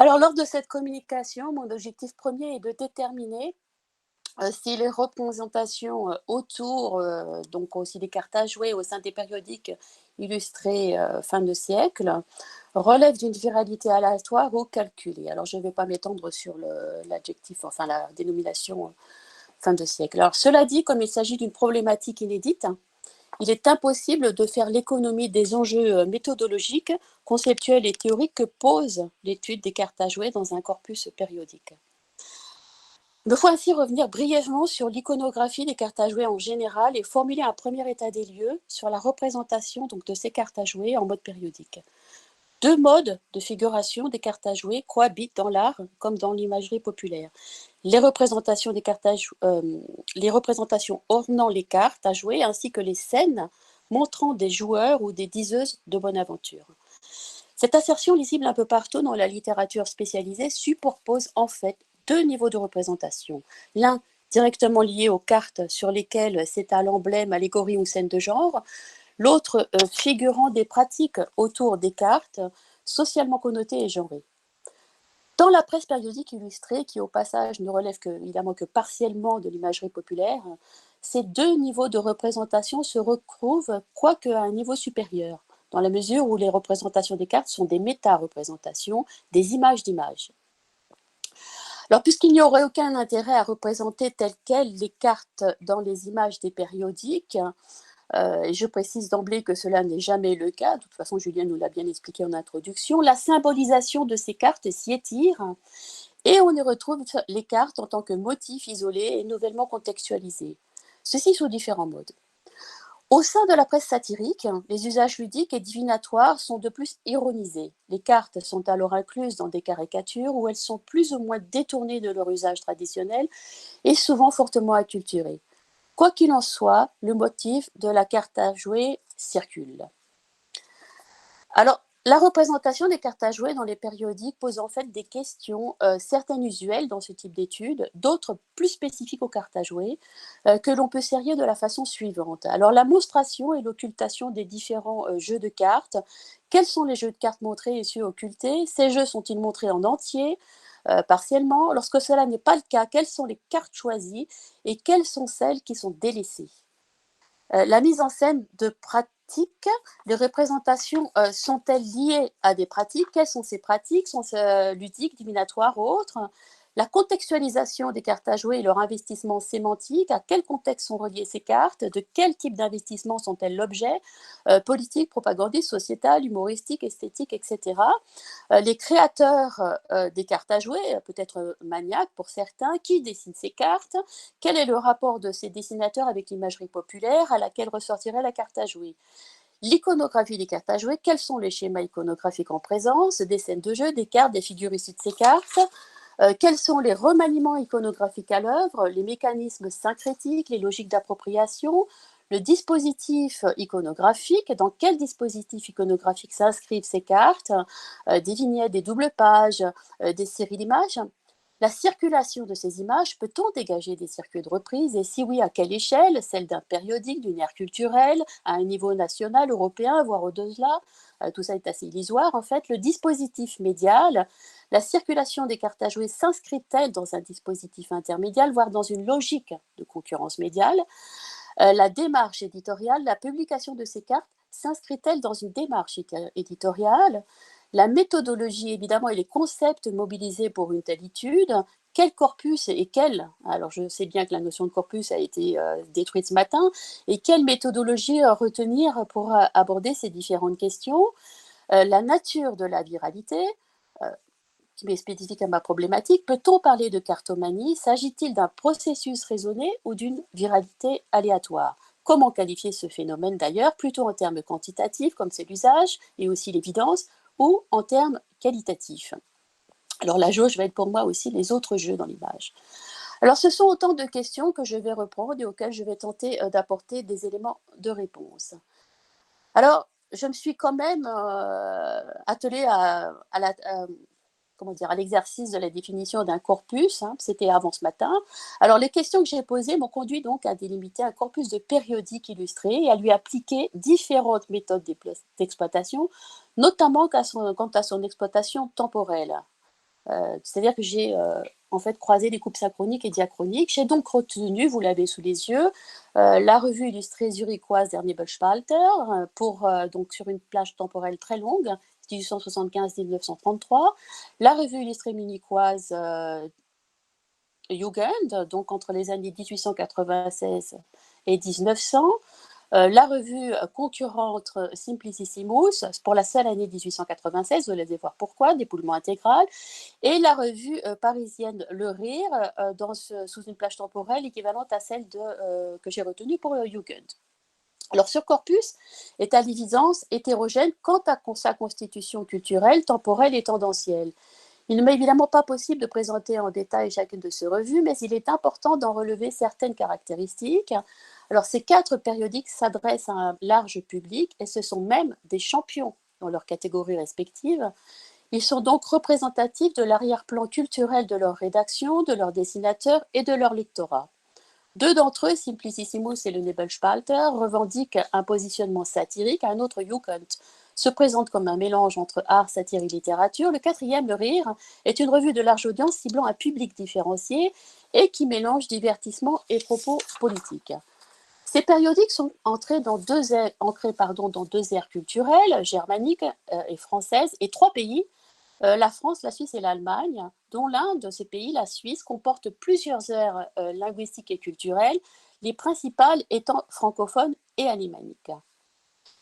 Alors, lors de cette communication, mon objectif premier est de déterminer si les représentations autour, donc aussi des cartes à jouer au sein des périodiques illustrés fin de siècle, relèvent d'une viralité aléatoire ou calculée. Alors, je ne vais pas m'étendre sur l'adjectif, enfin la dénomination fin de siècle. Alors, cela dit, comme il s'agit d'une problématique inédite, il est impossible de faire l'économie des enjeux méthodologiques, conceptuels et théoriques que pose l'étude des cartes à jouer dans un corpus périodique. Il me faut ainsi revenir brièvement sur l'iconographie des cartes à jouer en général et formuler un premier état des lieux sur la représentation donc, de ces cartes à jouer en mode périodique. Deux modes de figuration des cartes à jouer cohabitent dans l'art comme dans l'imagerie populaire. Les représentations des cartes à les représentations ornant les cartes à jouer ainsi que les scènes montrant des joueurs ou des diseuses de bonne aventure. Cette assertion lisible un peu partout dans la littérature spécialisée superpose en fait deux niveaux de représentation. L'un directement lié aux cartes sur lesquelles s'étale emblème, allégorie ou scène de genre, l'autre figurant des pratiques autour des cartes socialement connotées et genrées. Dans la presse périodique illustrée, qui au passage ne relève évidemment que partiellement de l'imagerie populaire, ces deux niveaux de représentation se retrouvent, quoique à un niveau supérieur, dans la mesure où les représentations des cartes sont des méta-représentations, des images d'images. Alors, puisqu'il n'y aurait aucun intérêt à représenter telles quelles les cartes dans les images des périodiques, et je précise d'emblée que cela n'est jamais le cas, de toute façon Julien nous l'a bien expliqué en introduction, la symbolisation de ces cartes s'y étire et on y retrouve les cartes en tant que motifs isolés et nouvellement contextualisés. Ceci sous différents modes. Au sein de la presse satirique, les usages ludiques et divinatoires sont de plus ironisés. Les cartes sont alors incluses dans des caricatures où elles sont plus ou moins détournées de leur usage traditionnel et souvent fortement acculturées. Quoi qu'il en soit, le motif de la carte à jouer circule. Alors, la représentation des cartes à jouer dans les périodiques pose en fait des questions, certaines usuelles dans ce type d'études, d'autres plus spécifiques aux cartes à jouer, que l'on peut serrer de la façon suivante. Alors, la monstration et l'occultation des différents jeux de cartes. Quels sont les jeux de cartes montrés et ceux occultés? Ces jeux sont-ils montrés en entier, partiellement? Lorsque cela n'est pas le cas, quelles sont les cartes choisies et quelles sont celles qui sont délaissées? La mise en scène de pratiques, les représentations sont-elles liées à des pratiques? Quelles sont ces pratiques? Sont-elles ludiques, divinatoires ou autres? La contextualisation des cartes à jouer et leur investissement sémantique, à quel contexte sont reliées ces cartes? De quel type d'investissement sont-elles l'objet? Politique, propagandiste, sociétal, humoristique, esthétique, etc. Les créateurs des cartes à jouer, peut-être maniaques pour certains, qui dessinent ces cartes? Quel est le rapport de ces dessinateurs avec l'imagerie populaire à laquelle ressortirait la carte à jouer? L'iconographie des cartes à jouer, quels sont les schémas iconographiques en présence? Des scènes de jeu, des cartes, des figures issues de ces cartes? Quels sont les remaniements iconographiques à l'œuvre, les mécanismes syncrétiques, les logiques d'appropriation, le dispositif iconographique, dans quel dispositif iconographique s'inscrivent ces cartes, des vignettes, des doubles pages, des séries d'images? La circulation de ces images, peut-on dégager des circuits de reprise et si oui, à quelle échelle? Celle d'un périodique, d'une ère culturelle, à un niveau national, européen, voire au-delà? Tout ça est assez illusoire en fait. Le dispositif médial, la circulation des cartes à jouer s'inscrit-elle dans un dispositif intermédial, voire dans une logique de concurrence médiale? La démarche éditoriale, la publication de ces cartes s'inscrit-elle dans une démarche éditoriale? La méthodologie, évidemment, et les concepts mobilisés pour une telle étude, quel corpus et quel, alors je sais bien que la notion de corpus a été détruite ce matin, et quelle méthodologie retenir pour aborder ces différentes questions? La nature de la viralité, euh, qui m'est spécifique à ma problématique, peut-on parler de cartomanie? S'agit-il d'un processus raisonné ou d'une viralité aléatoire? Comment qualifier ce phénomène d'ailleurs? Plutôt en termes quantitatifs, comme c'est l'usage, et aussi l'évidence, ou en termes qualitatifs? Alors la jauge va être pour moi aussi les autres jeux dans l'image. Alors ce sont autant de questions que je vais reprendre et auxquelles je vais tenter d'apporter des éléments de réponse. Alors, je me suis quand même attelée comment dire, à l'exercice de la définition d'un corpus, hein, c'était avant ce matin. Alors, les questions que j'ai posées m'ont conduit donc à délimiter un corpus de périodiques illustrés et à lui appliquer différentes méthodes d'exploitation, notamment quant à son exploitation temporelle. C'est-à-dire que j'ai en fait croisé les coupes synchroniques et diachroniques. J'ai donc retenu, vous l'avez sous les yeux, la revue illustrée zurichoise der Nebelspalter donc sur une plage temporelle très longue, 1875-1933, la revue illustrée munichoise Jugend, donc entre les années 1896 et 1900, la revue concurrente Simplicissimus pour la seule année 1896, vous allez voir pourquoi, dépouillement intégral, et la revue parisienne Le Rire sous une plage temporelle équivalente à celle que j'ai retenue pour Jugend. Alors ce corpus est à l'évidence hétérogène quant à sa constitution culturelle, temporelle et tendancielle. Il ne m'est évidemment pas possible de présenter en détail chacune de ces revues, mais il est important d'en relever certaines caractéristiques. Alors, ces 4 périodiques s'adressent à un large public et ce sont même des champions dans leurs catégories respectives. Ils sont donc représentatifs de l'arrière-plan culturel de leur rédaction, de leurs dessinateurs et de leur lectorat. 2 d'entre eux, Simplicissimus et le Nebelspalter, revendiquent un positionnement satirique, un autre, Jugend, se présente comme un mélange entre art, satire et littérature. Le 4e, Le Rire, est une revue de large audience ciblant un public différencié et qui mélange divertissement et propos politiques. Ces périodiques sont ancrés dans 2 ères culturelles, germaniques et françaises, et 3 pays, la France, la Suisse et l'Allemagne, dont l'un de ces pays, la Suisse, comporte plusieurs aires linguistiques et culturelles, les principales étant francophones et alémaniques.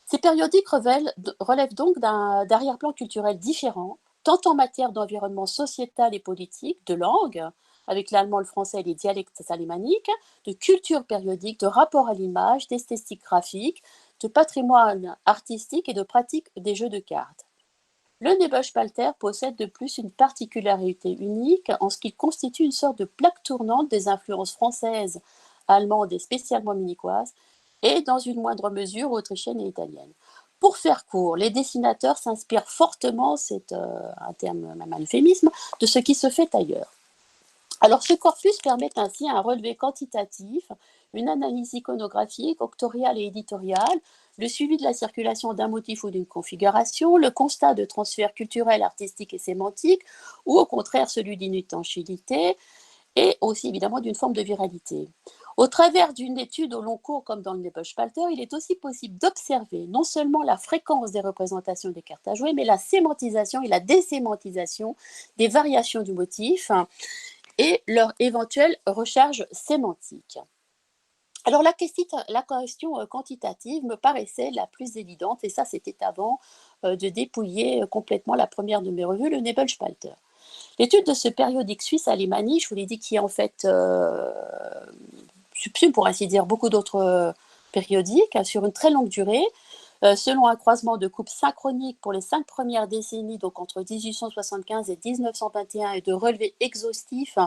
Ces périodiques relèvent donc d'arrière-plan culturel différent, tant en matière d'environnement sociétal et politique, de langue, avec l'allemand, le français et les dialectes alémaniques, de culture périodique, de rapport à l'image, d'esthétique graphique, de patrimoine artistique et de pratique des jeux de cartes. Le Nebelspalter possède de plus une particularité unique en ce qu'il constitue une sorte de plaque tournante des influences françaises, allemandes et spécialement munichoises, et dans une moindre mesure autrichienne et italienne. Pour faire court, les dessinateurs s'inspirent fortement, c'est un terme, même un euphémisme, de ce qui se fait ailleurs. Alors ce corpus permet ainsi un relevé quantitatif, une analyse iconographique, octoriale et éditoriale, le suivi de la circulation d'un motif ou d'une configuration, le constat de transfert culturel, artistique et sémantique, ou au contraire celui d'une intangibilité, et aussi évidemment d'une forme de viralité. Au travers d'une étude au long cours comme dans le Nebelspalter, il est aussi possible d'observer non seulement la fréquence des représentations des cartes à jouer, mais la sémantisation et la désémantisation des variations du motif et leur éventuelle recharge sémantique. Alors la question quantitative me paraissait la plus évidente, et ça c'était avant de dépouiller complètement la première de mes revues, le Nebelspalter. L'étude de ce périodique suisse alémanique, je vous l'ai dit, qui est en fait subsume pour ainsi dire beaucoup d'autres périodiques sur une très longue durée, selon un croisement de coupes synchroniques pour les 5 premières décennies, donc entre 1875 et 1921, et de relevés exhaustifs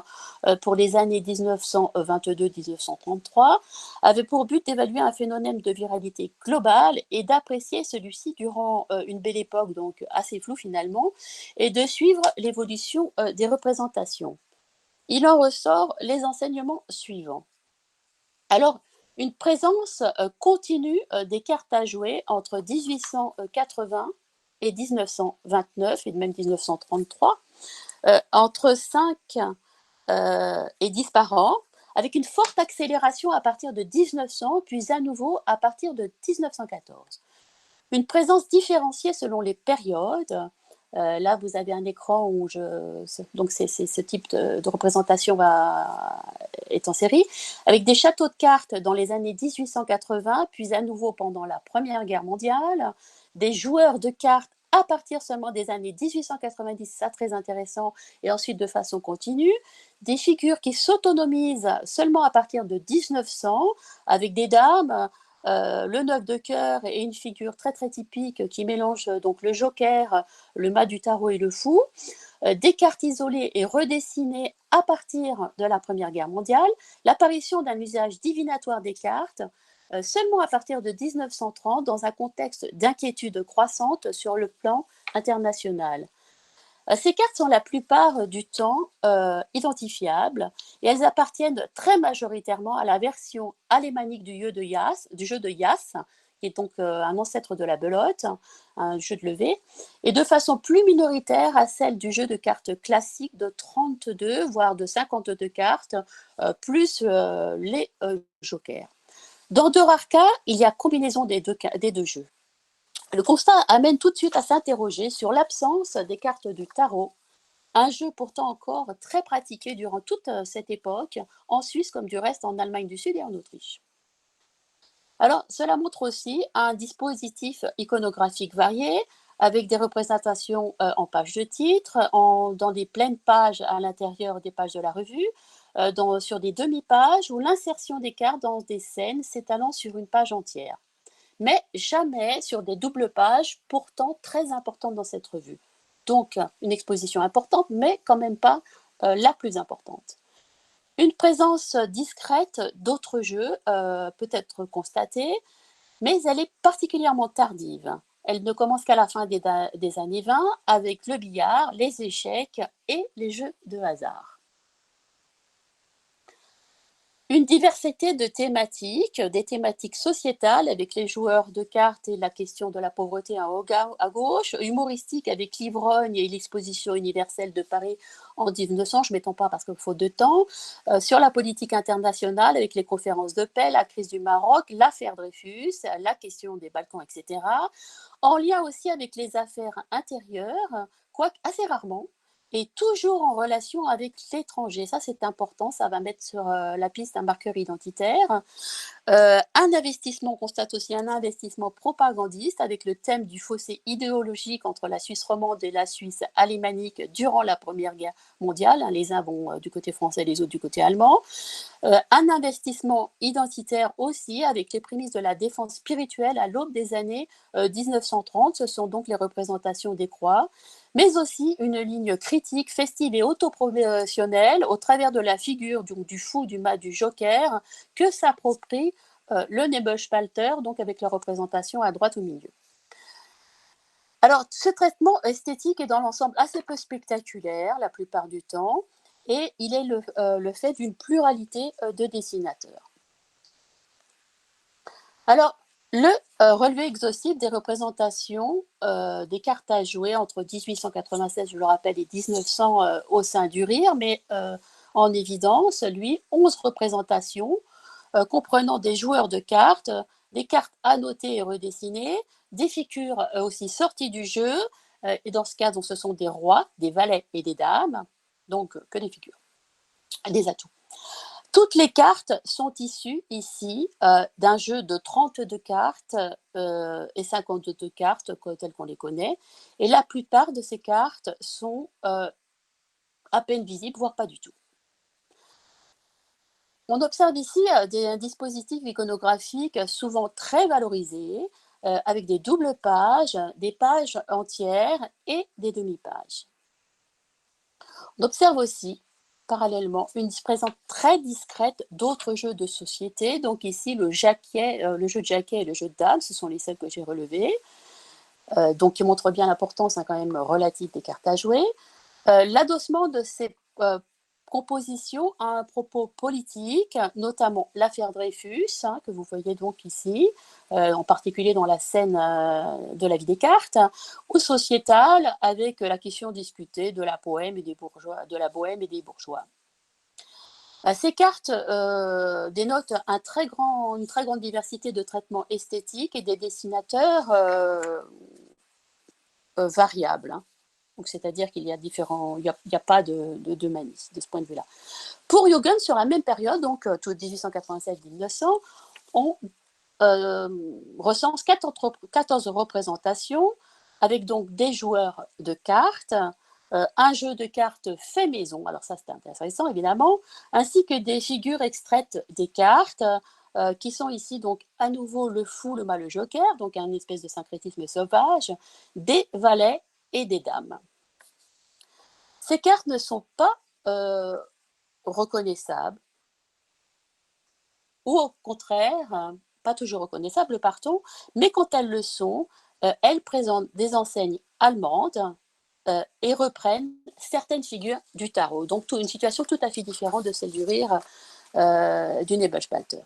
pour les années 1922-1933, avait pour but d'évaluer un phénomène de viralité globale et d'apprécier celui-ci durant une belle époque, donc assez floue finalement, et de suivre l'évolution des représentations. Il en ressort les enseignements suivants. Alors, une présence continue des cartes à jouer entre 1880 et 1929 et même 1933, entre 5 et 10 par an, avec une forte accélération à partir de 1900, puis à nouveau à partir de 1914. Une présence différenciée selon les périodes. Là, vous avez un écran où donc ce type de représentation est en série, avec des châteaux de cartes dans les années 1880, puis à nouveau pendant la Première Guerre mondiale, des joueurs de cartes à partir seulement des années 1890, ça très intéressant, et ensuite de façon continue, des figures qui s'autonomisent seulement à partir de 1900, avec des dames, le 9 de cœur et une figure très très typique qui mélange donc le joker, le mât du tarot et le fou, des cartes isolées et redessinées à partir de la Première Guerre mondiale, l'apparition d'un usage divinatoire des cartes seulement à partir de 1930 dans un contexte d'inquiétude croissante sur le plan international. Ces cartes sont la plupart du temps identifiables et elles appartiennent très majoritairement à la version alémanique du jeu de Yas, qui qui est donc un ancêtre de la belote, un jeu de levée, et de façon plus minoritaire à celle du jeu de cartes classique de 32, voire de 52 cartes, plus les jokers. Dans de rares cas, il y a combinaison des deux jeux. Le constat amène tout de suite à s'interroger sur l'absence des cartes du tarot, un jeu pourtant encore très pratiqué durant toute cette époque, en Suisse comme du reste en Allemagne du Sud et en Autriche. Alors, cela montre aussi un dispositif iconographique varié, avec des représentations en pages de titre, dans des pleines pages à l'intérieur des pages de la revue, sur des demi-pages ou l'insertion des cartes dans des scènes s'étalant sur une page entière. Mais jamais sur des doubles pages, pourtant très importantes dans cette revue. Donc, une exposition importante, mais quand même pas la plus importante. Une présence discrète d'autres jeux peut être constatée, mais elle est particulièrement tardive. Elle ne commence qu'à la fin des années 20 avec le billard, les échecs et les jeux de hasard. Une diversité de thématiques, des thématiques sociétales avec les joueurs de cartes et la question de la pauvreté à gauche, humoristique avec l'ivrogne et l'exposition universelle de Paris en 1900, je ne m'étends pas parce qu'il faut de temps, sur la politique internationale avec les conférences de paix, la crise du Maroc, l'affaire Dreyfus, la question des Balkans, etc. En lien aussi avec les affaires intérieures, quoique assez rarement, et toujours en relation avec l'étranger. Ça, c'est important, ça va mettre sur la piste un marqueur identitaire. Un investissement, on constate aussi un investissement propagandiste avec le thème du fossé idéologique entre la Suisse romande et la Suisse alémanique durant la Première Guerre mondiale. Les uns vont du côté français, les autres du côté allemand. Un investissement identitaire aussi avec les prémices de la défense spirituelle à l'aube des années 1930. Ce sont donc les représentations des croix, mais aussi une ligne critique, festive et autopromotionnelle au travers de la figure du fou, du mat, du joker, que s'approprie le Nebelspalter, donc avec la représentation à droite au milieu. Alors, ce traitement esthétique est dans l'ensemble assez peu spectaculaire la plupart du temps, et il est le fait d'une pluralité de dessinateurs. Alors, le relevé exhaustif des représentations des cartes à jouer entre 1896, je le rappelle, et 1900 au sein du rire, mais en évidence, lui, 11 représentations comprenant des joueurs de cartes, des cartes annotées et redessinées, des figures aussi sorties du jeu, et dans ce cas, donc, ce sont des rois, des valets et des dames, donc que des figures, des atouts. Toutes les cartes sont issues ici d'un jeu de 32 cartes et 52 cartes telles qu'on les connaît. Et la plupart de ces cartes sont à peine visibles, voire pas du tout. On observe ici un dispositif iconographique souvent très valorisé, avec des doubles pages, des pages entières et des demi-pages. On observe aussi, parallèlement, une présence très discrète d'autres jeux de société. Donc ici, le jeu de jaquet et le jeu de dames, ce sont les seuls que j'ai relevés, donc qui montrent bien l'importance quand même relative des cartes à jouer. L'adossement de ces composition a un propos politique, notamment l'affaire Dreyfus, que vous voyez donc ici, en particulier dans la scène de la vie des cartes, ou sociétale, avec la question discutée de la bohème et des bourgeois. Ces cartes dénotent une très grande diversité de traitements esthétiques et des dessinateurs variables. Donc, c'est-à-dire qu'il y a il n'y a pas de malice de ce point de vue-là. Pour Jürgens, sur la même période, donc 1896-1900, on recense 14 représentations avec donc des joueurs de cartes, un jeu de cartes fait maison, alors ça c'est intéressant évidemment, ainsi que des figures extraites des cartes, qui sont ici donc à nouveau le fou, le mât, le joker, donc un espèce de syncrétisme sauvage, des valets et des dames. Ces cartes ne sont pas reconnaissables, ou au contraire, pas toujours reconnaissables, partons, mais quand elles le sont, elles présentent des enseignes allemandes et reprennent certaines figures du tarot. Donc une situation tout à fait différente de celle du rire du Nebelspalter.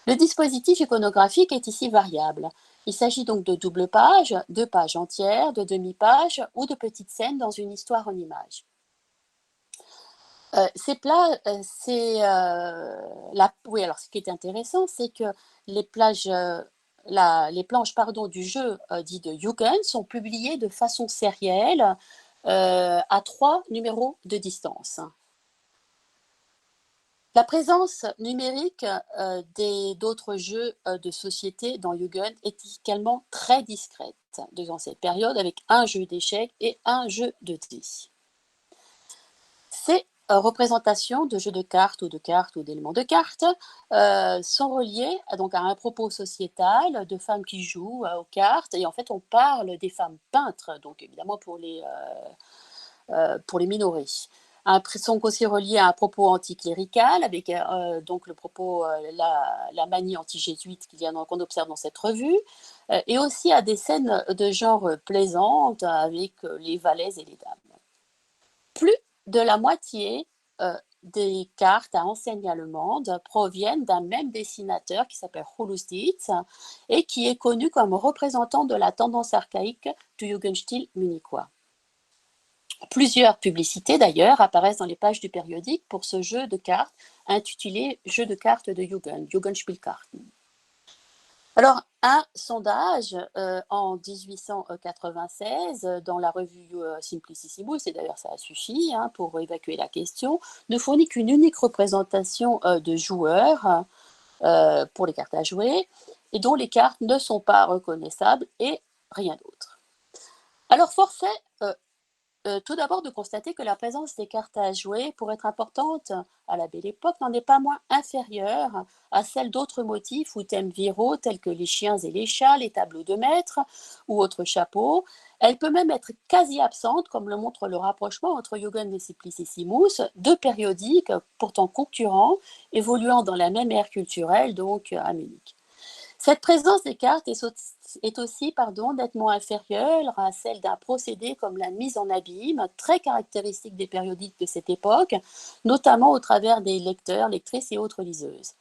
Le dispositif iconographique est ici variable. Il s'agit donc de double pages, de pages entières, de demi-pages ou de petites scènes dans une histoire en images. Ces plats, oui, alors ce qui est intéressant, c'est que les plages, les planches pardon, du jeu dit de Jugend sont publiées de façon sérielle à 3 numéros de distance. La présence numérique d'autres jeux de société dans Jugend est également très discrète durant cette période avec un jeu d'échecs et un jeu de dés. Ces représentations de jeux de cartes ou d'éléments de cartes sont reliées donc, à un propos sociétal de femmes qui jouent aux cartes. Et en fait, on parle des femmes peintres, donc évidemment pour les minorés. Sont aussi reliés à un propos anticlérical, avec donc le propos, la manie anti-jésuite qu'on observe dans cette revue, et aussi à des scènes de genre plaisantes avec les valets et les dames. Plus de la moitié des cartes à enseignes allemandes proviennent d'un même dessinateur qui s'appelle Holostitz et qui est connu comme représentant de la tendance archaïque du Jugendstil munichois. Plusieurs publicités d'ailleurs apparaissent dans les pages du périodique pour ce jeu de cartes intitulé Jeu de cartes de Jugend, Jugendspielkarten. Alors, un sondage en 1896 dans la revue Simplicissimus, et d'ailleurs ça a suffi pour évacuer la question, ne fournit qu'une unique représentation de joueurs pour les cartes à jouer et dont les cartes ne sont pas reconnaissables et rien d'autre. Alors, force est tout d'abord de constater que la présence des cartes à jouer, pour être importante à la Belle Époque, n'en est pas moins inférieure à celle d'autres motifs ou thèmes viraux tels que les chiens et les chats, les tableaux de maître ou autres chapeaux. Elle peut même être quasi absente, comme le montre le rapprochement entre Jugend et Simplicissimus, deux périodiques pourtant concurrents, évoluant dans la même ère culturelle, donc à Munich. Cette présence des cartes est aussi nettement inférieure à celle d'un procédé comme la mise en abîme, très caractéristique des périodiques de cette époque, notamment au travers des lecteurs, lectrices et autres liseuses.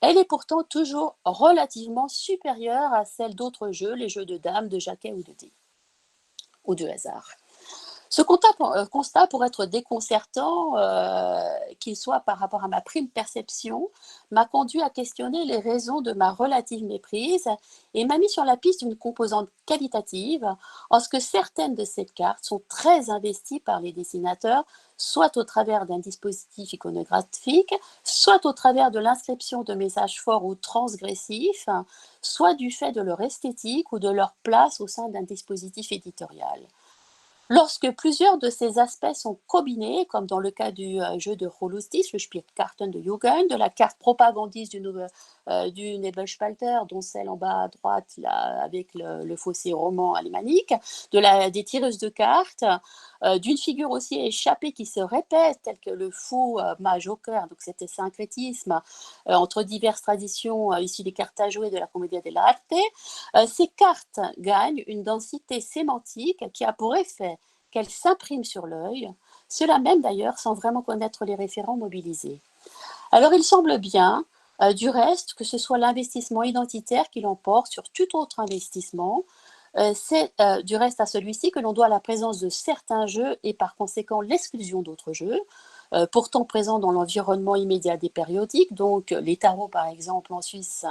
Elle est pourtant toujours relativement supérieure à celle d'autres jeux, les jeux de dames, de jaquet ou de dés, ou de hasard. Ce constat pourrait être déconcertant, qu'il soit par rapport à ma prime perception, m'a conduit à questionner les raisons de ma relative méprise et m'a mis sur la piste d'une composante qualitative, en ce que certaines de ces cartes sont très investies par les dessinateurs, soit au travers d'un dispositif iconographique, soit au travers de l'inscription de messages forts ou transgressifs, soit du fait de leur esthétique ou de leur place au sein d'un dispositif éditorial. Lorsque plusieurs de ces aspects sont combinés, comme dans le cas du jeu de Holostisch, le Spielkarten de Jugend, de la carte propagandiste du Nebelspalter, dont celle en bas à droite là, avec le fossé roman alémanique, des tireuses de cartes, d'une figure aussi échappée qui se répète, telle que le fou mage au cœur, donc c'était syncrétisme entre diverses traditions issues des cartes à jouer de la Commedia dell'arte. Ces cartes gagnent une densité sémantique qui a pour effet qu'elles s'impriment sur l'œil, cela même d'ailleurs sans vraiment connaître les référents mobilisés. Alors il semble bien, du reste, que ce soit l'investissement identitaire qui l'emporte sur tout autre investissement. C'est du reste à celui-ci que l'on doit la présence de certains jeux et par conséquent l'exclusion d'autres jeux, pourtant présents dans l'environnement immédiat des périodiques, donc les tarots par exemple en Suisse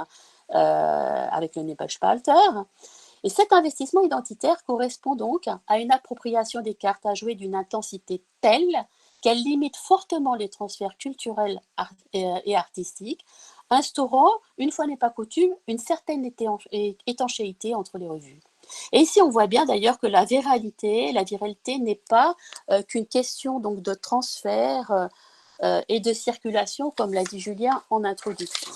avec le Nebelspalter. Et cet investissement identitaire correspond donc à une appropriation des cartes à jouer d'une intensité telle qu'elle limite fortement les transferts culturels et artistiques, instaurant, une fois n'est pas coutume, une certaine étanchéité entre les revues. Et ici, on voit bien d'ailleurs que la viralité n'est pas qu'une question donc, de transfert et de circulation, comme l'a dit Julien en introduction.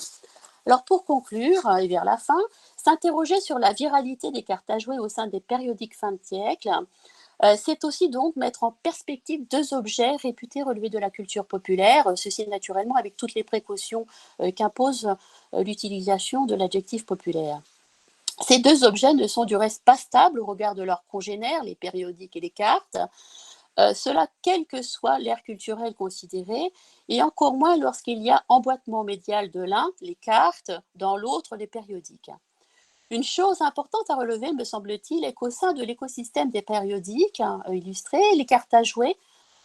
Alors pour conclure, et vers la fin, s'interroger sur la viralité des cartes à jouer au sein des périodiques fin de siècle, c'est aussi donc mettre en perspective deux objets réputés relever de la culture populaire, ceci naturellement avec toutes les précautions qu'impose l'utilisation de l'adjectif populaire. Ces deux objets ne sont du reste pas stables au regard de leurs congénères, les périodiques et les cartes. cela quelle que soit l'ère culturelle considérée, et encore moins lorsqu'il y a emboîtement médial de l'un, les cartes, dans l'autre, les périodiques. Une chose importante à relever, me semble-t-il, est qu'au sein de l'écosystème des périodiques illustrés, les cartes à jouer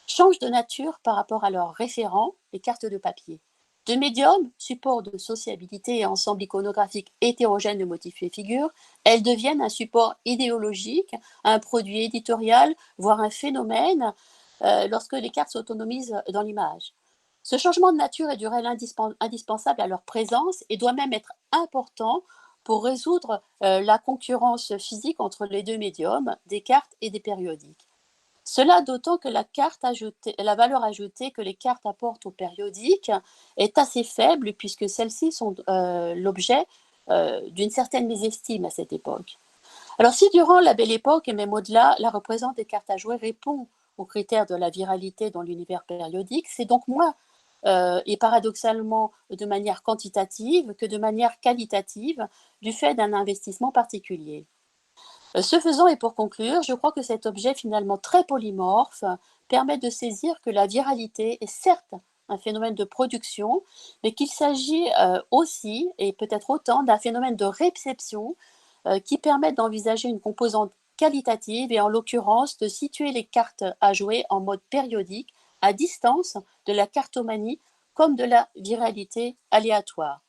changent de nature par rapport à leurs référents, les cartes de papier. De médium, support de sociabilité et ensemble iconographique hétérogène de motifs et figures, elles deviennent un support idéologique, un produit éditorial, voire un phénomène lorsque les cartes s'autonomisent dans l'image. Ce changement de nature est du réel indispensable à leur présence et doit même être important pour résoudre la concurrence physique entre les deux médiums, des cartes et des périodiques. Cela d'autant que la valeur ajoutée que les cartes apportent au périodique est assez faible puisque celles-ci sont l'objet d'une certaine mésestime à cette époque. Alors si durant la Belle Époque et même au-delà, la représente des cartes à jouer répond aux critères de la viralité dans l'univers périodique, c'est donc moins et paradoxalement de manière quantitative que de manière qualitative du fait d'un investissement particulier. Ce faisant, et pour conclure, je crois que cet objet finalement très polymorphe permet de saisir que la viralité est certes un phénomène de production, mais qu'il s'agit aussi, et peut-être autant, d'un phénomène de réception qui permet d'envisager une composante qualitative et en l'occurrence de situer les cartes à jouer en mode périodique à distance de la cartomanie comme de la viralité aléatoire.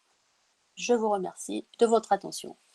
Je vous remercie de votre attention.